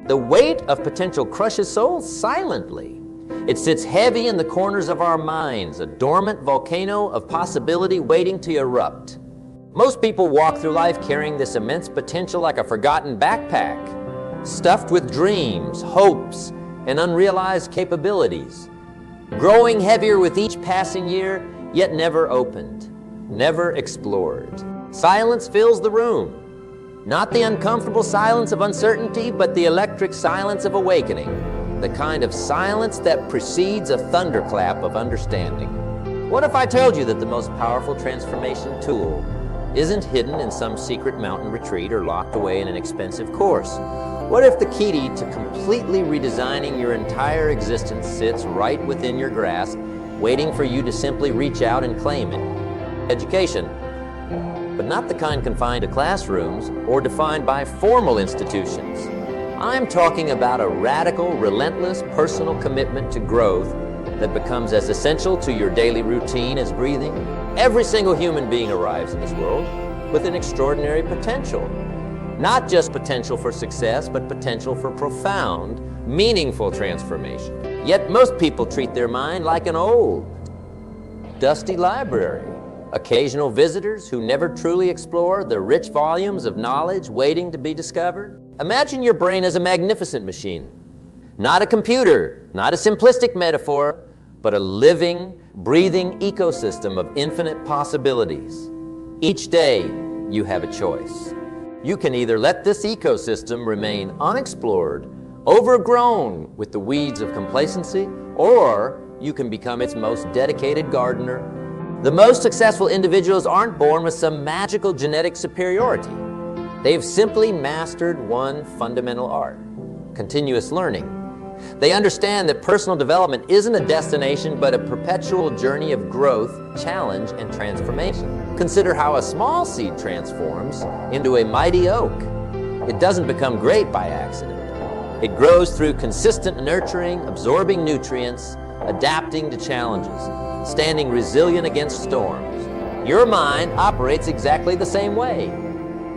The weight of potential crushes souls silently. It sits heavy in the corners of our minds, a dormant volcano of possibility waiting to erupt. Most people walk through life carrying this immense potential like a forgotten backpack, stuffed with dreams, hopes, and unrealized capabilities, growing heavier with each passing year, yet never opened, never explored. Silence fills the room. Not the uncomfortable silence of uncertainty, but the electric silence of awakening, the kind of silence that precedes a thunderclap of understanding. What if I told you that the most powerful transformation tool isn't hidden in some secret mountain retreat or locked away in an expensive course? What if the key to completely redesigning your entire existence sits right within your grasp, waiting for you to simply reach out and claim it? Education. But not the kind confined to classrooms or defined by formal institutions. I'm talking about a radical, relentless, personal commitment to growth that becomes as essential to your daily routine as breathing. Every single human being arrives in this world with an extraordinary potential. Not just potential for success, but potential for profound, meaningful transformation. Yet most people treat their mind like an old, dusty library. Occasional visitors who never truly explore the rich volumes of knowledge waiting to be discovered. Imagine your brain as a magnificent machine. Not a computer, not a simplistic metaphor, but a living, breathing ecosystem of infinite possibilities. Each day, you have a choice. You can either let this ecosystem remain unexplored, overgrown with the weeds of complacency, or you can become its most dedicated gardener. The most successful individuals aren't born with some magical genetic superiority. They've simply mastered one fundamental art: continuous learning. They understand that personal development isn't a destination, but a perpetual journey of growth, challenge, and transformation. Consider how a small seed transforms into a mighty oak. It doesn't become great by accident. It grows through consistent nurturing, absorbing nutrients, adapting to challenges, standing resilient against storms. Your mind operates exactly the same way.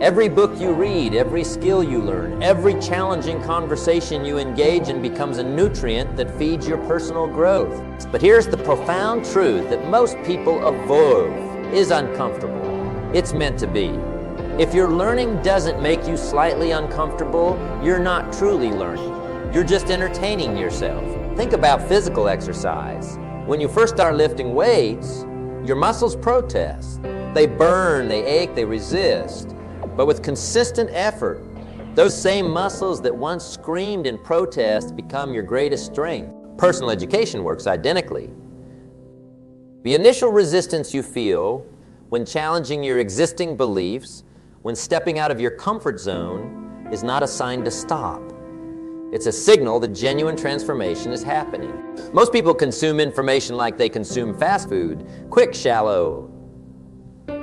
Every book you read, every skill you learn, every challenging conversation you engage in becomes a nutrient that feeds your personal growth. But here's the profound truth that most people avoid: is uncomfortable. It's meant to be. If your learning doesn't make you slightly uncomfortable, you're not truly learning. You're just entertaining yourself. Think about physical exercise. When you first start lifting weights, your muscles protest. They burn, they ache, they resist. But with consistent effort, those same muscles that once screamed in protest become your greatest strength. Personal education works identically. The initial resistance you feel when challenging your existing beliefs, when stepping out of your comfort zone, is not a sign to stop. It's a signal that genuine transformation is happening. Most people consume information like they consume fast food: quick, shallow,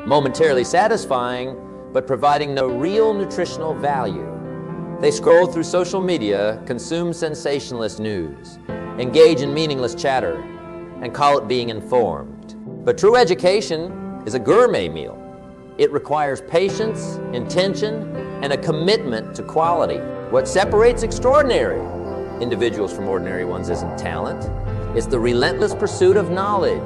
momentarily satisfying, but providing no real nutritional value. They scroll through social media, consume sensationalist news, engage in meaningless chatter, and call it being informed. But true education is a gourmet meal. It requires patience, intention, and a commitment to quality. What separates extraordinary individuals from ordinary ones isn't talent. It's the relentless pursuit of knowledge,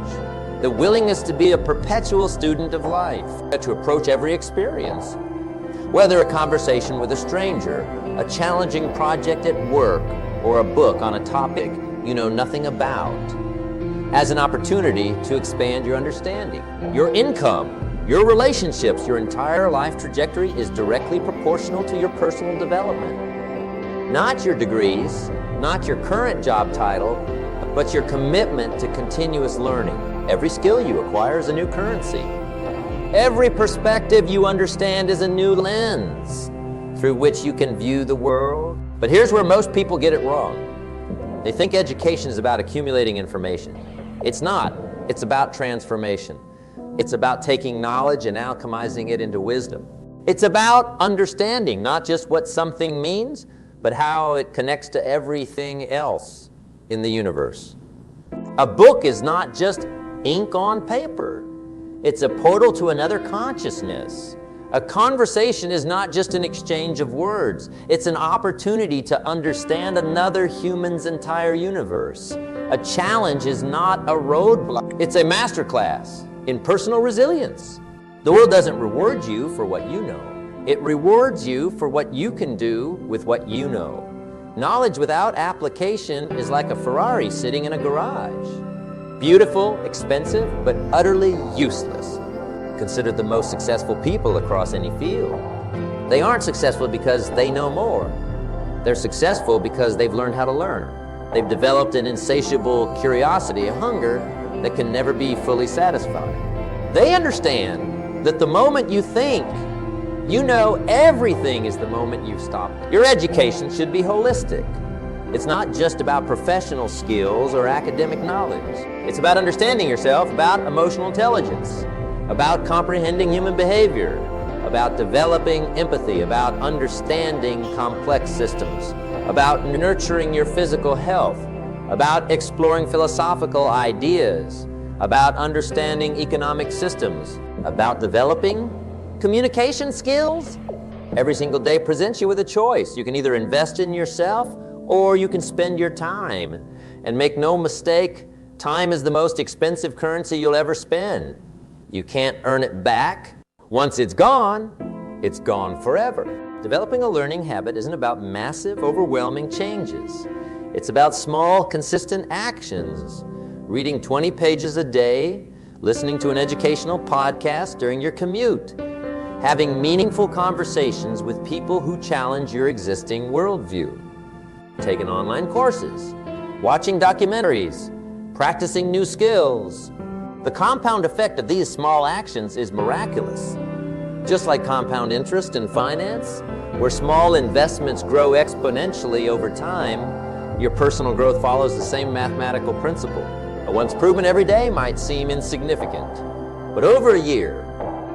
the willingness to be a perpetual student of life, to approach every experience, whether a conversation with a stranger, a challenging project at work, or a book on a topic you know nothing about, as an opportunity to expand your understanding. Your income, your relationships, your entire life trajectory is directly proportional to your personal development. Not your degrees, not your current job title, but your commitment to continuous learning. Every skill you acquire is a new currency. Every perspective you understand is a new lens through which you can view the world. But here's where most people get it wrong. They think education is about accumulating information. It's not. It's about transformation. It's about taking knowledge and alchemizing it into wisdom. It's about understanding not just what something means, but how it connects to everything else in the universe. A book is not just ink on paper. It's a portal to another consciousness, A conversation is not just an exchange of words. It's an opportunity to understand another human's entire universe. A challenge is not a roadblock. It's a masterclass in personal resilience. The world doesn't reward you for what you know. It rewards you for what you can do with what you know. Knowledge without application is like a Ferrari sitting in a garage. Beautiful, expensive, but utterly useless. Considered the most successful people across any field. They aren't successful because they know more. They're successful because they've learned how to learn. They've developed an insatiable curiosity, a hunger that can never be fully satisfied. They understand that the moment you think you know everything is the moment you stop. Your education should be holistic. It's not just about professional skills or academic knowledge. It's about understanding yourself, about emotional intelligence, about comprehending human behavior, about developing empathy, about understanding complex systems, about nurturing your physical health, about exploring philosophical ideas, about understanding economic systems, about developing communication skills. Every single day presents you with a choice. You can either invest in yourself or you can spend your time. And make no mistake, time is the most expensive currency you'll ever spend. You can't earn it back. Once it's gone forever. Developing a learning habit isn't about massive, overwhelming changes. It's about small, consistent actions. Reading 20 pages a day, listening to an educational podcast during your commute, having meaningful conversations with people who challenge your existing worldview, taking online courses, watching documentaries, practicing new skills. The compound effect of these small actions is miraculous. Just like compound interest in finance, where small investments grow exponentially over time, your personal growth follows the same mathematical principle. Once proven every day might seem insignificant, but over a year,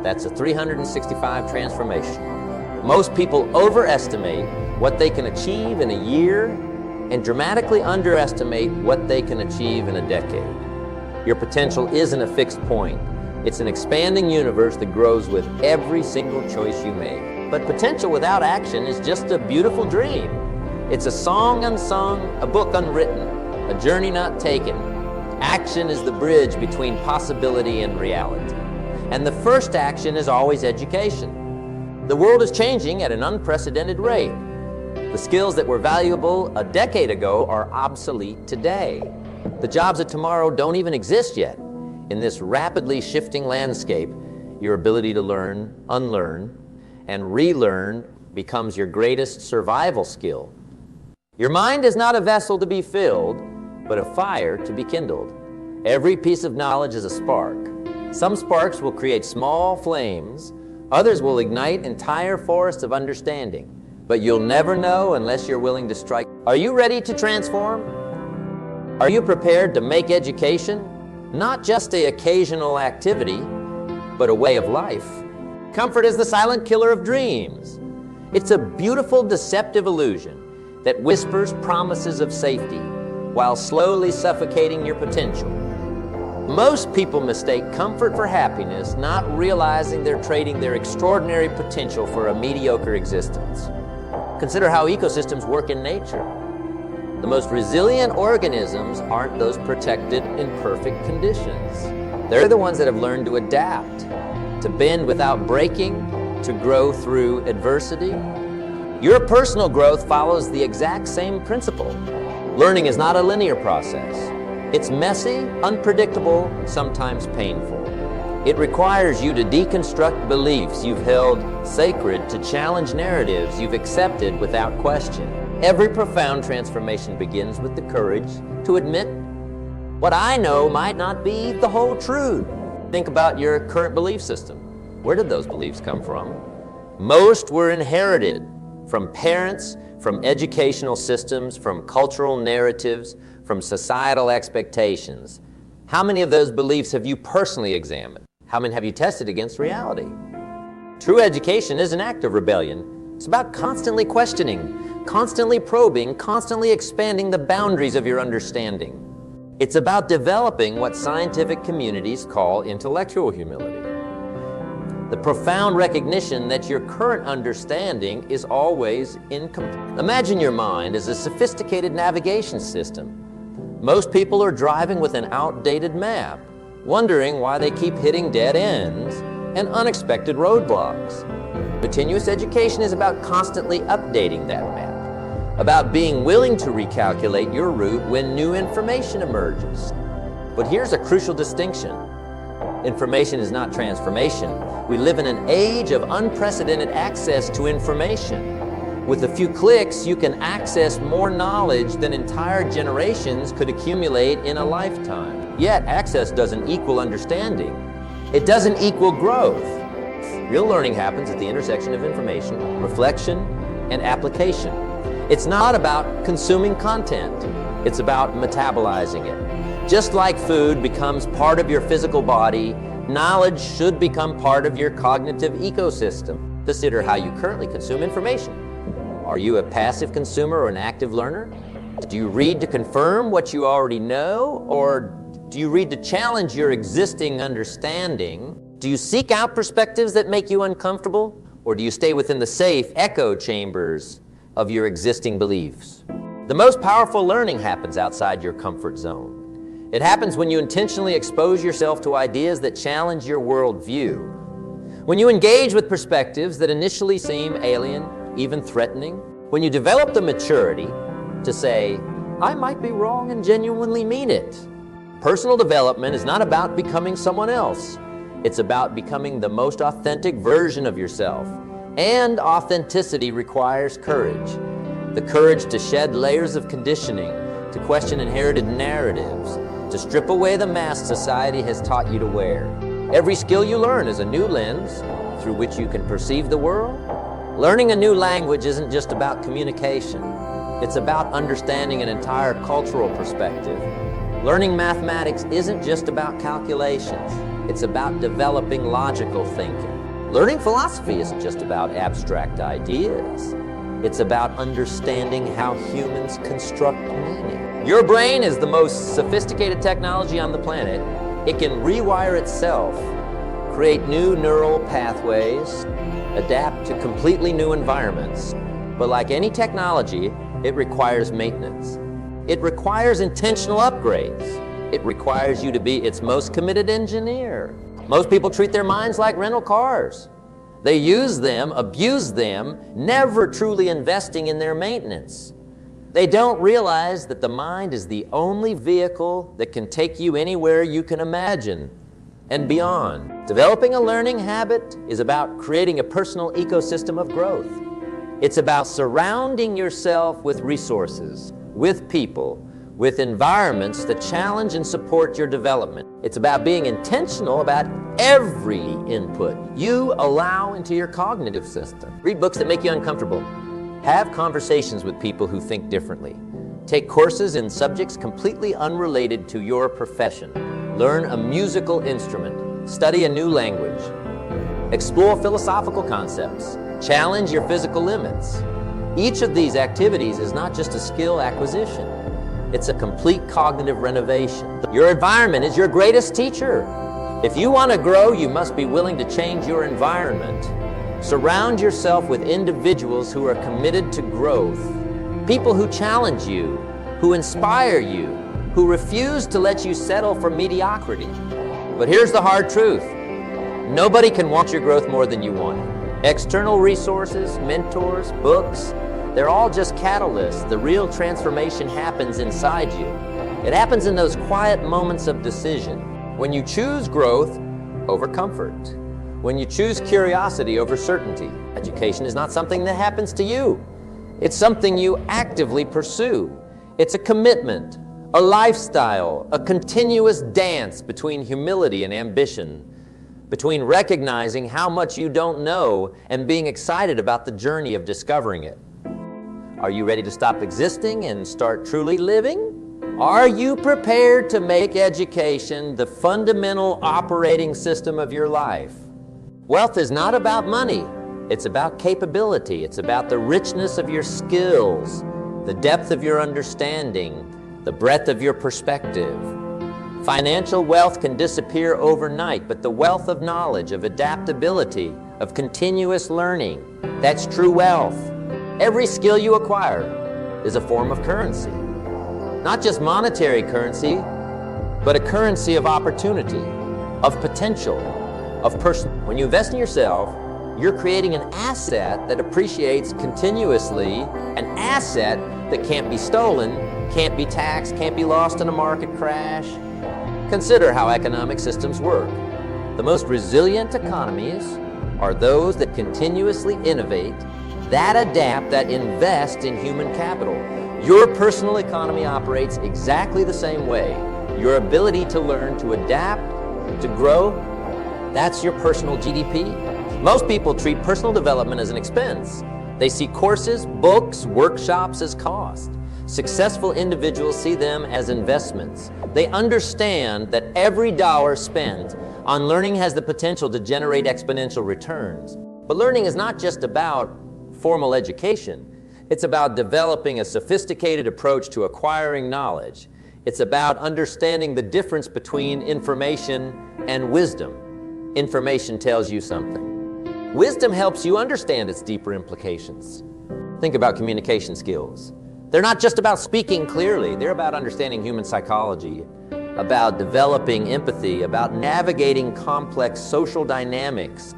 that's a 365 transformation. Most people overestimate what they can achieve in a year and dramatically underestimate what they can achieve in a decade. Your potential isn't a fixed point. It's an expanding universe that grows with every single choice you make. But potential without action is just a beautiful dream. It's a song unsung, a book unwritten, a journey not taken. Action is the bridge between possibility and reality. And the first action is always education. The world is changing at an unprecedented rate. The skills that were valuable a decade ago are obsolete today. The jobs of tomorrow don't even exist yet. In this rapidly shifting landscape, your ability to learn, unlearn, and relearn becomes your greatest survival skill. Your mind is not a vessel to be filled, but a fire to be kindled. Every piece of knowledge is a spark. Some sparks will create small flames, others will ignite entire forests of understanding. But you'll never know unless you're willing to strike. Are you ready to transform? Are you prepared to make education not just an occasional activity, but a way of life? Comfort is the silent killer of dreams. It's a beautiful, deceptive illusion that whispers promises of safety while slowly suffocating your potential. Most people mistake comfort for happiness, not realizing they're trading their extraordinary potential for a mediocre existence. Consider how ecosystems work in nature. The most resilient organisms aren't those protected in perfect conditions. They're the ones that have learned to adapt, to bend without breaking, to grow through adversity. Your personal growth follows the exact same principle. Learning is not a linear process. It's messy, unpredictable, sometimes painful. It requires you to deconstruct beliefs you've held sacred, to challenge narratives you've accepted without question. Every profound transformation begins with the courage to admit what I know might not be the whole truth. Think about your current belief system. Where did those beliefs come from? Most were inherited from parents, from educational systems, from cultural narratives, from societal expectations. How many of those beliefs have you personally examined? How many have you tested against reality? True education is an act of rebellion. It's about constantly questioning, constantly probing, constantly expanding the boundaries of your understanding. It's about developing what scientific communities call intellectual humility. The profound recognition that your current understanding is always incomplete. Imagine your mind as a sophisticated navigation system. Most people are driving with an outdated map, wondering why they keep hitting dead ends and unexpected roadblocks. Continuous education is about constantly updating that map, about being willing to recalculate your route when new information emerges. But here's a crucial distinction. Information is not transformation. We live in an age of unprecedented access to information. With a few clicks, you can access more knowledge than entire generations could accumulate in a lifetime. Yet, access doesn't equal understanding. It doesn't equal growth. Real learning happens at the intersection of information, reflection, and application. It's not about consuming content. It's about metabolizing it. Just like food becomes part of your physical body, knowledge should become part of your cognitive ecosystem. Consider how you currently consume information. Are you a passive consumer or an active learner? Do you read to confirm what you already know, or do you read to challenge your existing understanding? Do you seek out perspectives that make you uncomfortable, or do you stay within the safe echo chambers of your existing beliefs? The most powerful learning happens outside your comfort zone. It happens when you intentionally expose yourself to ideas that challenge your worldview. When you engage with perspectives that initially seem alien, even threatening. When you develop the maturity to say, I might be wrong and genuinely mean it. Personal development is not about becoming someone else. It's about becoming the most authentic version of yourself. And authenticity requires courage. The courage to shed layers of conditioning, to question inherited narratives, to strip away the mask society has taught you to wear. Every skill you learn is a new lens through which you can perceive the world. Learning a new language isn't just about communication. It's about understanding an entire cultural perspective. Learning mathematics isn't just about calculations. It's about developing logical thinking. Learning philosophy isn't just about abstract ideas. It's about understanding how humans construct meaning. Your brain is the most sophisticated technology on the planet. It can rewire itself, create new neural pathways, adapt to completely new environments. But like any technology, it requires maintenance. It requires intentional upgrades. It requires you to be its most committed engineer. Most people treat their minds like rental cars. They use them, abuse them, never truly investing in their maintenance. They don't realize that the mind is the only vehicle that can take you anywhere you can imagine and beyond. Developing a learning habit is about creating a personal ecosystem of growth. It's about surrounding yourself with resources, with people, with environments that challenge and support your development. It's about being intentional about every input you allow into your cognitive system. Read books that make you uncomfortable. Have conversations with people who think differently. Take courses in subjects completely unrelated to your profession. Learn a musical instrument. Study a new language. Explore philosophical concepts. Challenge your physical limits. Each of these activities is not just a skill acquisition. It's a complete cognitive renovation. Your environment is your greatest teacher. If you want to grow, you must be willing to change your environment. Surround yourself with individuals who are committed to growth. People who challenge you, who inspire you, who refuse to let you settle for mediocrity. But here's the hard truth. Nobody can want your growth more than you want it. External resources, mentors, books, they're all just catalysts. The real transformation happens inside you. It happens in those quiet moments of decision. When you choose growth over comfort. When you choose curiosity over certainty. Education is not something that happens to you. It's something you actively pursue. It's a commitment, a lifestyle, a continuous dance between humility and ambition, between recognizing how much you don't know and being excited about the journey of discovering it. Are you ready to stop existing and start truly living? Are you prepared to make education the fundamental operating system of your life? Wealth is not about money. It's about capability. It's about the richness of your skills, the depth of your understanding, the breadth of your perspective. Financial wealth can disappear overnight, but the wealth of knowledge, of adaptability, of continuous learning, that's true wealth. Every skill you acquire is a form of currency. Not just monetary currency, but a currency of opportunity, of potential, of person. When you invest in yourself, you're creating an asset that appreciates continuously, an asset that can't be stolen, can't be taxed, can't be lost in a market crash. Consider how economic systems work. The most resilient economies are those that continuously innovate, that adapt, that invest in human capital. Your personal economy operates exactly the same way. Your ability to learn, to adapt, to grow, that's your personal GDP. Most people treat personal development as an expense. They see courses, books, workshops as cost. Successful individuals see them as investments. They understand that every dollar spent on learning has the potential to generate exponential returns. But learning is not just about formal education. It's about developing a sophisticated approach to acquiring knowledge. It's about understanding the difference between information and wisdom. Information tells you something. Wisdom helps you understand its deeper implications. Think about communication skills. They're not just about speaking clearly. They're about understanding human psychology, about developing empathy, about navigating complex social dynamics.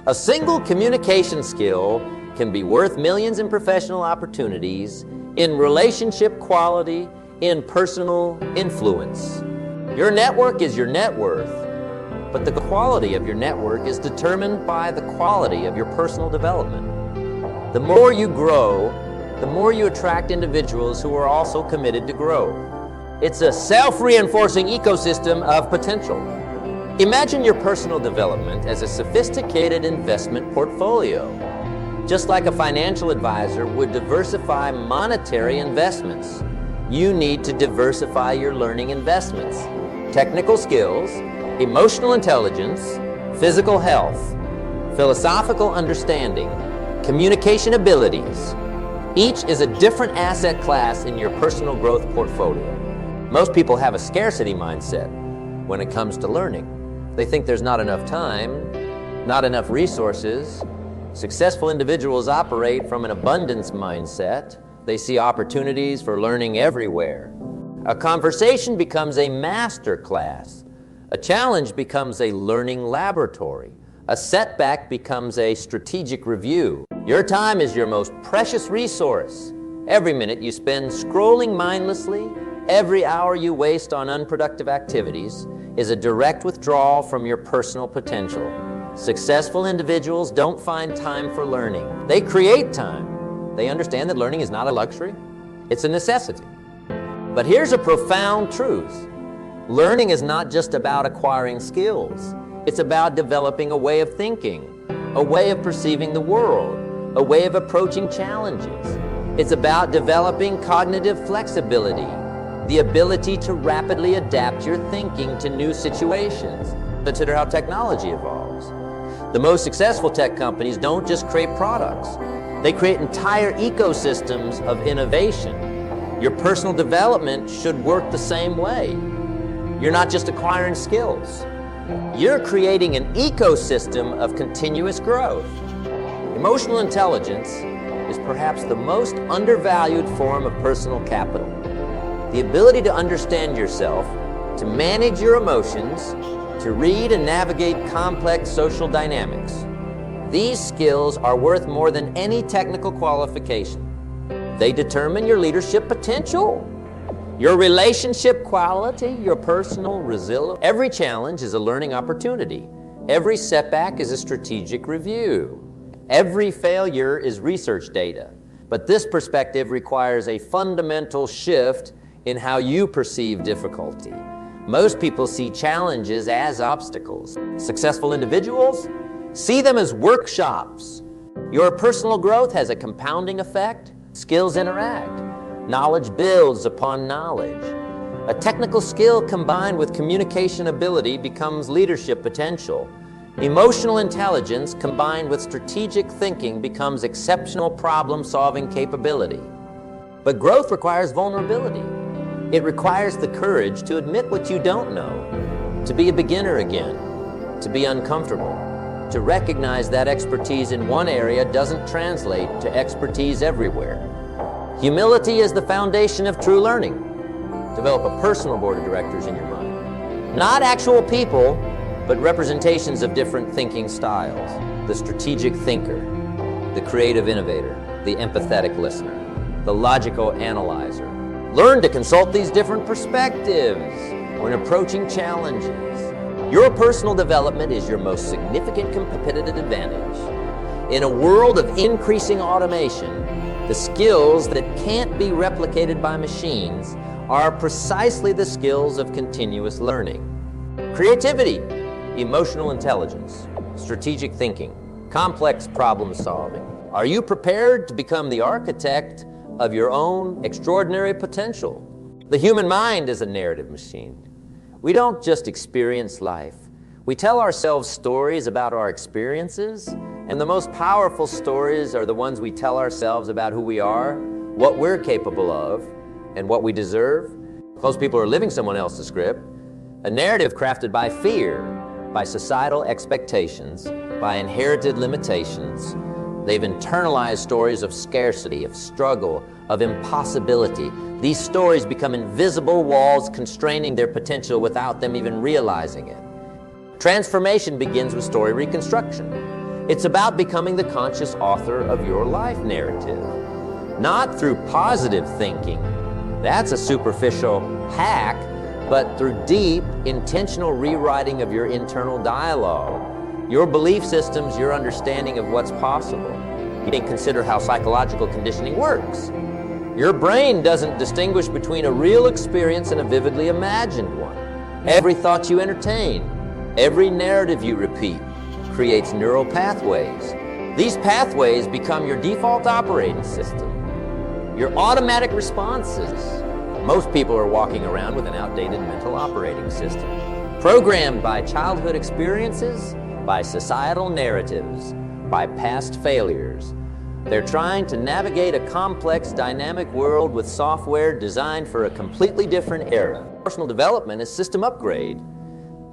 A single communication skill can be worth millions in professional opportunities, in relationship quality, in personal influence. Your network is your net worth, but the quality of your network is determined by the quality of your personal development. The more you grow, the more you attract individuals who are also committed to grow. It's a self-reinforcing ecosystem of potential. Imagine your personal development as a sophisticated investment portfolio. Just like a financial advisor would diversify monetary investments, you need to diversify your learning investments. Technical skills, emotional intelligence, physical health, philosophical understanding, communication abilities. Each is a different asset class in your personal growth portfolio. Most people have a scarcity mindset when it comes to learning. They think there's not enough time, not enough resources. Successful individuals operate from an abundance mindset. They see opportunities for learning everywhere. A conversation becomes a master class. A challenge becomes a learning laboratory. A setback becomes a strategic review. Your time is your most precious resource. Every minute you spend scrolling mindlessly, every hour you waste on unproductive activities is a direct withdrawal from your personal potential. Successful individuals don't find time for learning. They create time. They understand that learning is not a luxury, it's a necessity. But here's a profound truth. Learning is not just about acquiring skills. It's about developing a way of thinking, a way of perceiving the world, a way of approaching challenges. It's about developing cognitive flexibility, the ability to rapidly adapt your thinking to new situations. Consider how technology evolves. The most successful tech companies don't just create products. They create entire ecosystems of innovation. Your personal development should work the same way. You're not just acquiring skills. You're creating an ecosystem of continuous growth. Emotional intelligence is perhaps the most undervalued form of personal capital. The ability to understand yourself, to manage your emotions, to read and navigate complex social dynamics. These skills are worth more than any technical qualification. They determine your leadership potential, your relationship quality, your personal resilience. Every challenge is a learning opportunity. Every setback is a strategic review. Every failure is research data. But this perspective requires a fundamental shift in how you perceive difficulty. Most people see challenges as obstacles. Successful individuals see them as workshops. Your personal growth has a compounding effect. Skills interact. Knowledge builds upon knowledge. A technical skill combined with communication ability becomes leadership potential. Emotional intelligence combined with strategic thinking becomes exceptional problem-solving capability. But growth requires vulnerability. It requires the courage to admit what you don't know, to be a beginner again, to be uncomfortable, to recognize that expertise in one area doesn't translate to expertise everywhere. Humility is the foundation of true learning. Develop a personal board of directors in your mind. Not actual people, but representations of different thinking styles. The strategic thinker, the creative innovator, the empathetic listener, the logical analyzer. Learn to consult these different perspectives when approaching challenges. Your personal development is your most significant competitive advantage. In a world of increasing automation, the skills that can't be replicated by machines are precisely the skills of continuous learning. Creativity, emotional intelligence, strategic thinking, complex problem solving. Are you prepared to become the architect of your own extraordinary potential? The human mind is a narrative machine. We don't just experience life. We tell ourselves stories about our experiences, and the most powerful stories are the ones we tell ourselves about who we are, what we're capable of, and what we deserve. Most people are living someone else's script. A narrative crafted by fear, by societal expectations, by inherited limitations. They've internalized stories of scarcity, of struggle, of impossibility. These stories become invisible walls constraining their potential without them even realizing it. Transformation begins with story reconstruction. It's about becoming the conscious author of your life narrative. Not through positive thinking, that's a superficial hack, but through deep, intentional rewriting of your internal dialogue. Your belief systems, your understanding of what's possible. You can consider how psychological conditioning works. Your brain doesn't distinguish between a real experience and a vividly imagined one. Every thought you entertain, every narrative you repeat, creates neural pathways. These pathways become your default operating system, your automatic responses. Most people are walking around with an outdated mental operating system, programmed by childhood experiences, by societal narratives, by past failures. They're trying to navigate a complex, dynamic world with software designed for a completely different era. Personal development is system upgrade.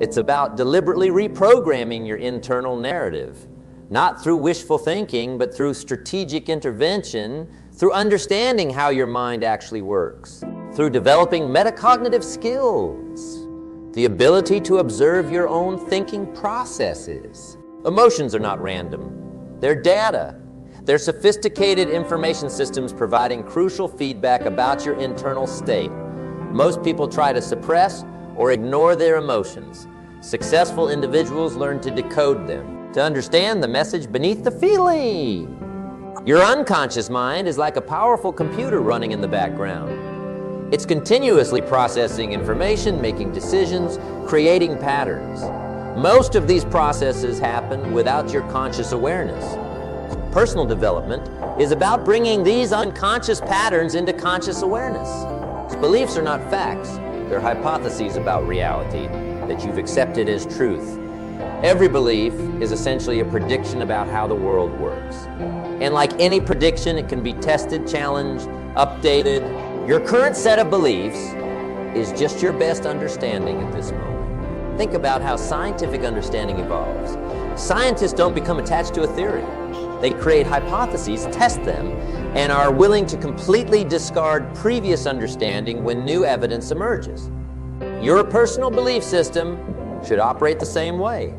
It's about deliberately reprogramming your internal narrative, not through wishful thinking, but through strategic intervention, through understanding how your mind actually works, through developing metacognitive skills, the ability to observe your own thinking processes. Emotions are not random. They're data. They're sophisticated information systems providing crucial feedback about your internal state. Most people try to suppress or ignore their emotions. Successful individuals learn to decode them, to understand the message beneath the feeling. Your unconscious mind is like a powerful computer running in the background. It's continuously processing information, making decisions, creating patterns. Most of these processes happen without your conscious awareness. Personal development is about bringing these unconscious patterns into conscious awareness. Beliefs are not facts. They're hypotheses about reality that you've accepted as truth. Every belief is essentially a prediction about how the world works. And like any prediction, it can be tested, challenged, updated. Your current set of beliefs is just your best understanding at this moment. Think about how scientific understanding evolves. Scientists don't become attached to a theory. They create hypotheses, test them, and are willing to completely discard previous understanding when new evidence emerges. Your personal belief system should operate the same way.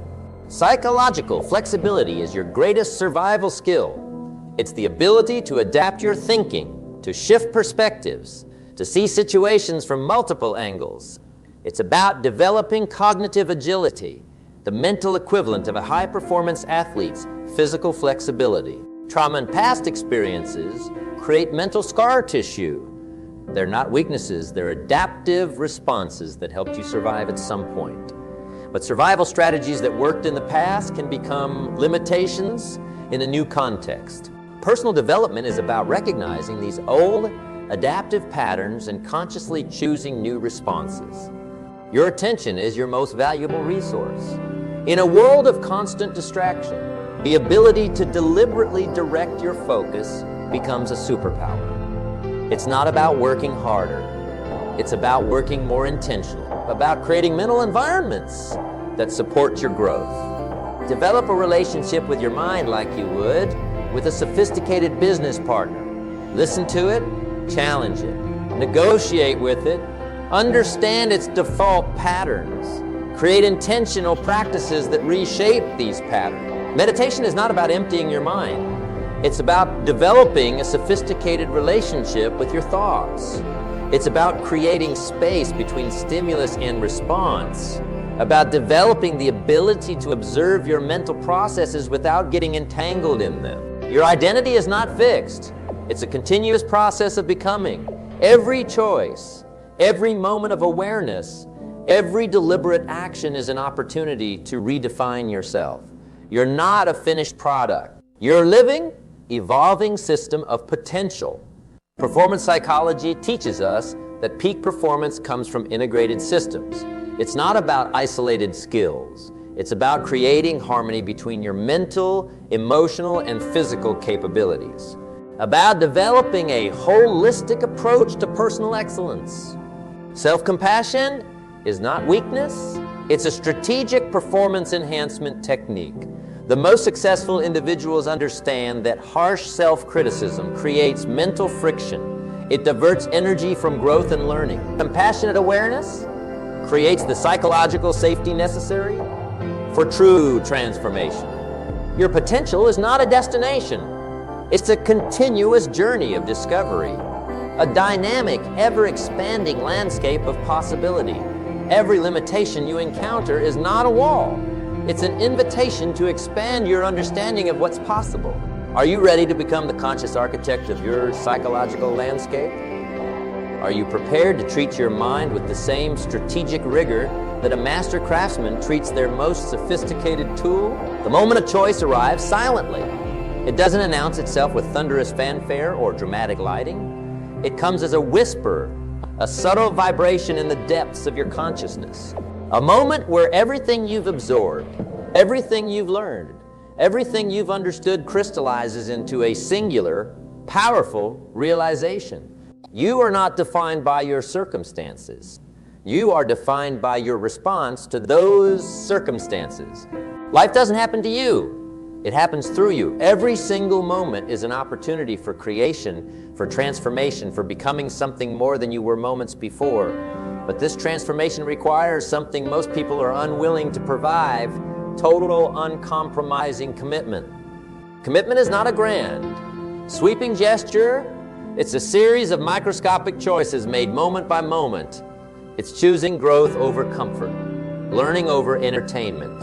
Psychological flexibility is your greatest survival skill. It's the ability to adapt your thinking, to shift perspectives, to see situations from multiple angles. It's about developing cognitive agility, the mental equivalent of a high-performance athlete's physical flexibility. Trauma and past experiences create mental scar tissue. They're not weaknesses, they're adaptive responses that helped you survive at some point. But survival strategies that worked in the past can become limitations in a new context. Personal development is about recognizing these old adaptive patterns and consciously choosing new responses. Your attention is your most valuable resource. In a world of constant distraction, the ability to deliberately direct your focus becomes a superpower. It's not about working harder. It's about working more intentionally, about creating mental environments that support your growth. Develop a relationship with your mind like you would with a sophisticated business partner. Listen to it, challenge it, negotiate with it, understand its default patterns, create intentional practices that reshape these patterns. Meditation is not about emptying your mind. It's about developing a sophisticated relationship with your thoughts. It's about creating space between stimulus and response, about developing the ability to observe your mental processes without getting entangled in them. Your identity is not fixed. It's a continuous process of becoming. Every choice, every moment of awareness, every deliberate action is an opportunity to redefine yourself. You're not a finished product. You're a living, evolving system of potential. Performance psychology teaches us that peak performance comes from integrated systems. It's not about isolated skills. It's about creating harmony between your mental, emotional, and physical capabilities. About developing a holistic approach to personal excellence. Self-compassion is not weakness. It's a strategic performance enhancement technique. The most successful individuals understand that harsh self-criticism creates mental friction. It diverts energy from growth and learning. Compassionate awareness creates the psychological safety necessary for true transformation. Your potential is not a destination. It's a continuous journey of discovery, a dynamic, ever-expanding landscape of possibility. Every limitation you encounter is not a wall. It's an invitation to expand your understanding of what's possible. Are you ready to become the conscious architect of your psychological landscape? Are you prepared to treat your mind with the same strategic rigor that a master craftsman treats their most sophisticated tool? The moment of choice arrives silently. It doesn't announce itself with thunderous fanfare or dramatic lighting. It comes as a whisper, a subtle vibration in the depths of your consciousness. A moment where everything you've absorbed, everything you've learned, everything you've understood crystallizes into a singular, powerful realization. You are not defined by your circumstances. You are defined by your response to those circumstances. Life doesn't happen to you. It happens through you. Every single moment is an opportunity for creation, for transformation, for becoming something more than you were moments before. But this transformation requires something most people are unwilling to provide: total, uncompromising commitment. Commitment is not a grand, sweeping gesture. It's a series of microscopic choices made moment by moment. It's choosing growth over comfort, learning over entertainment,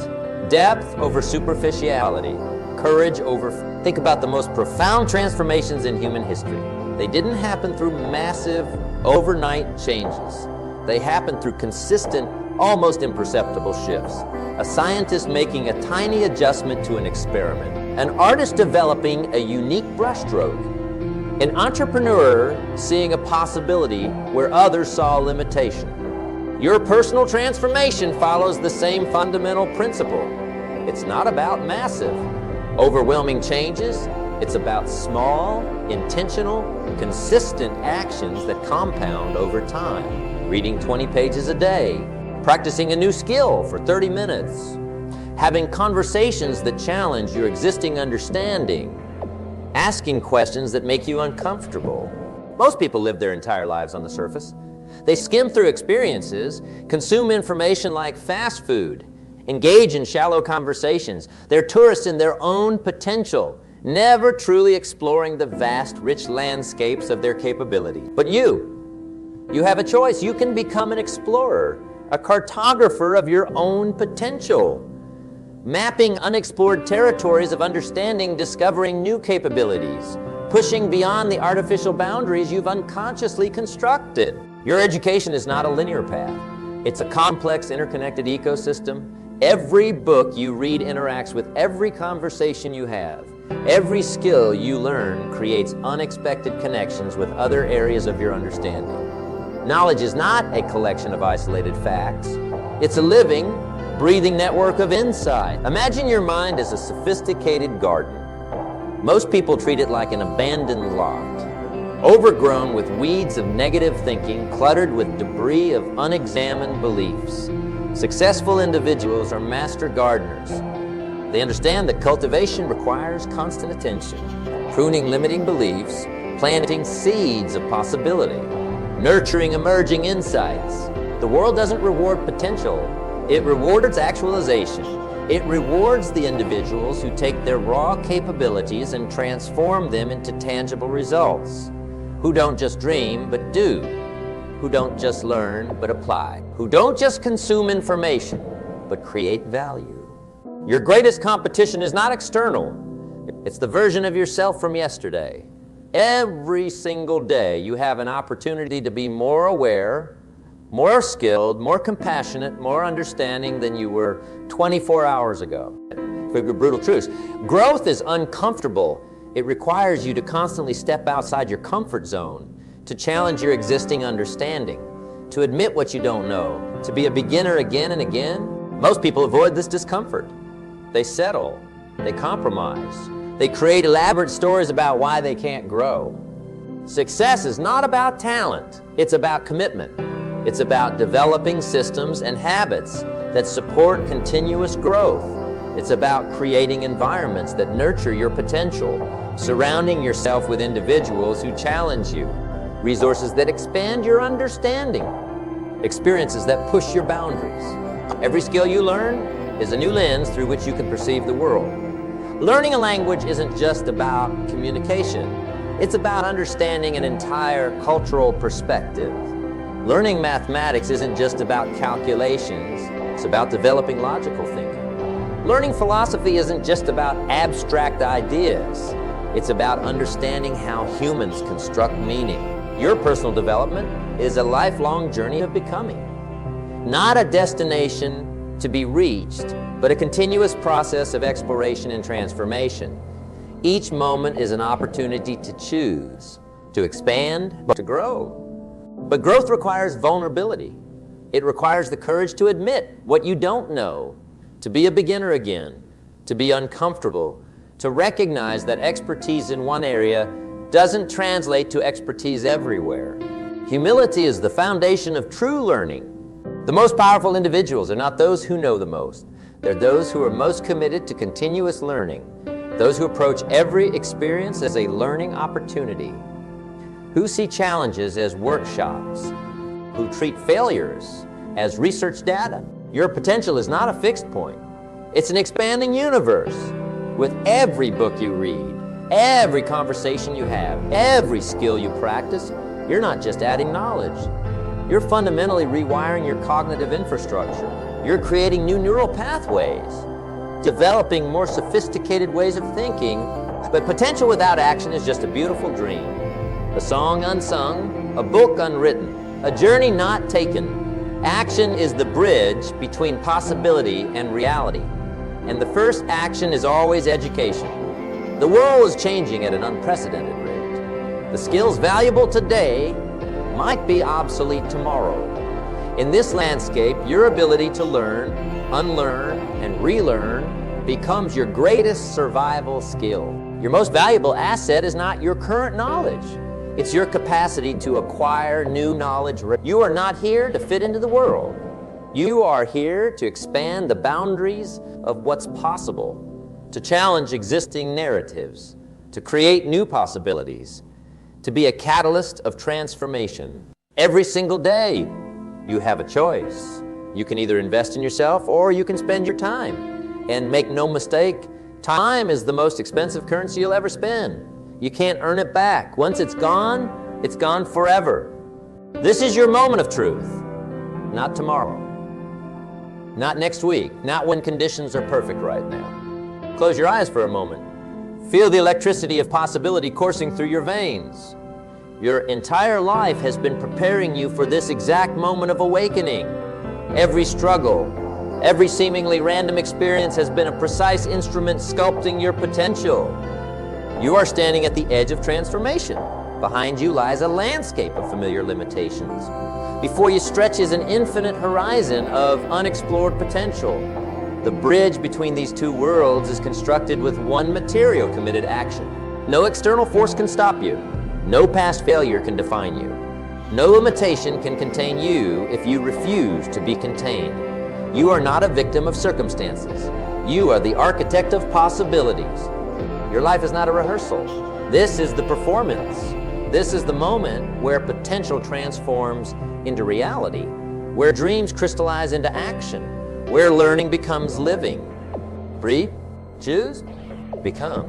depth over superficiality, courage over... Think about the most profound transformations in human history. They didn't happen through massive, overnight changes. They happened through consistent, almost imperceptible shifts. A scientist making a tiny adjustment to an experiment. An artist developing a unique brushstroke. An entrepreneur seeing a possibility where others saw a limitation. Your personal transformation follows the same fundamental principle. It's not about massive, overwhelming changes. It's about small, intentional, consistent actions that compound over time. Reading 20 pages a day, practicing a new skill for 30 minutes, having conversations that challenge your existing understanding, asking questions that make you uncomfortable. Most people live their entire lives on the surface. They skim through experiences, consume information like fast food, engage in shallow conversations. They're tourists in their own potential, never truly exploring the vast, rich landscapes of their capability. But you have a choice. You can become an explorer, a cartographer of your own potential, mapping unexplored territories of understanding, discovering new capabilities, pushing beyond the artificial boundaries you've unconsciously constructed. Your education is not a linear path. It's a complex, interconnected ecosystem. Every book you read interacts with every conversation you have. Every skill you learn creates unexpected connections with other areas of your understanding. Knowledge is not a collection of isolated facts. It's a living, breathing network of insight. Imagine your mind as a sophisticated garden. Most people treat it like an abandoned lot. overgrown with weeds of negative thinking, cluttered with debris of unexamined beliefs. Successful individuals are master gardeners. They understand that cultivation requires constant attention, pruning limiting beliefs, planting seeds of possibility, nurturing emerging insights. The world doesn't reward potential, it rewards actualization. It rewards the individuals who take their raw capabilities and transform them into tangible results, who don't just dream but do, who don't just learn but apply, who don't just consume information but create value. Your greatest competition is not external, it's the version of yourself from yesterday. Every single day you have an opportunity to be more aware, more skilled, more compassionate, more understanding than you were 24 hours ago. For brutal truths, growth is uncomfortable. It requires you to constantly step outside your comfort zone, to challenge your existing understanding, to admit what you don't know, to be a beginner again and again. Most people avoid this discomfort. They settle, they compromise, they create elaborate stories about why they can't grow. Success is not about talent, it's about commitment. It's about developing systems and habits that support continuous growth. It's about creating environments that nurture your potential, surrounding yourself with individuals who challenge you, resources that expand your understanding, experiences that push your boundaries. Every skill you learn is a new lens through which you can perceive the world. Learning a language isn't just about communication. It's about understanding an entire cultural perspective. Learning mathematics isn't just about calculations, it's about developing logical thinking. Learning philosophy isn't just about abstract ideas, it's about understanding how humans construct meaning. Your personal development is a lifelong journey of becoming. Not a destination to be reached, but a continuous process of exploration and transformation. Each moment is an opportunity to choose, to expand, to grow. But growth requires vulnerability. It requires the courage to admit what you don't know, to be a beginner again, to be uncomfortable, to recognize that expertise in one area doesn't translate to expertise everywhere. Humility is the foundation of true learning. The most powerful individuals are not those who know the most. They're those who are most committed to continuous learning, those who approach every experience as a learning opportunity, who see challenges as workshops, who treat failures as research data. Your potential is not a fixed point. It's an expanding universe. With every book you read, every conversation you have, every skill you practice, you're not just adding knowledge. You're fundamentally rewiring your cognitive infrastructure. You're creating new neural pathways, developing more sophisticated ways of thinking. But potential without action is just a beautiful dream. A song unsung, a book unwritten, a journey not taken. Action is the bridge between possibility and reality. And the first action is always education. The world is changing at an unprecedented rate. The skills valuable today might be obsolete tomorrow. In this landscape, your ability to learn, unlearn, and relearn becomes your greatest survival skill. Your most valuable asset is not your current knowledge. It's your capacity to acquire new knowledge. You are not here to fit into the world. You are here to expand the boundaries of what's possible, to challenge existing narratives, to create new possibilities, to be a catalyst of transformation. Every single day, you have a choice. You can either invest in yourself or you can spend your time. And make no mistake, time is the most expensive currency you'll ever spend. You can't earn it back. Once it's gone forever. This is your moment of truth, not tomorrow. Not next week, not when conditions are perfect right now. Close your eyes for a moment. Feel the electricity of possibility coursing through your veins. Your entire life has been preparing you for this exact moment of awakening. Every struggle, every seemingly random experience has been a precise instrument sculpting your potential. You are standing at the edge of transformation. Behind you lies a landscape of familiar limitations. Before you stretches an infinite horizon of unexplored potential. The bridge between these two worlds is constructed with one material committed action. No external force can stop you. No past failure can define you. No limitation can contain you if you refuse to be contained. You are not a victim of circumstances. You are the architect of possibilities. Your life is not a rehearsal. This is the performance. This is the moment where potential transforms into reality, where dreams crystallize into action, where learning becomes living. Breathe, choose, become.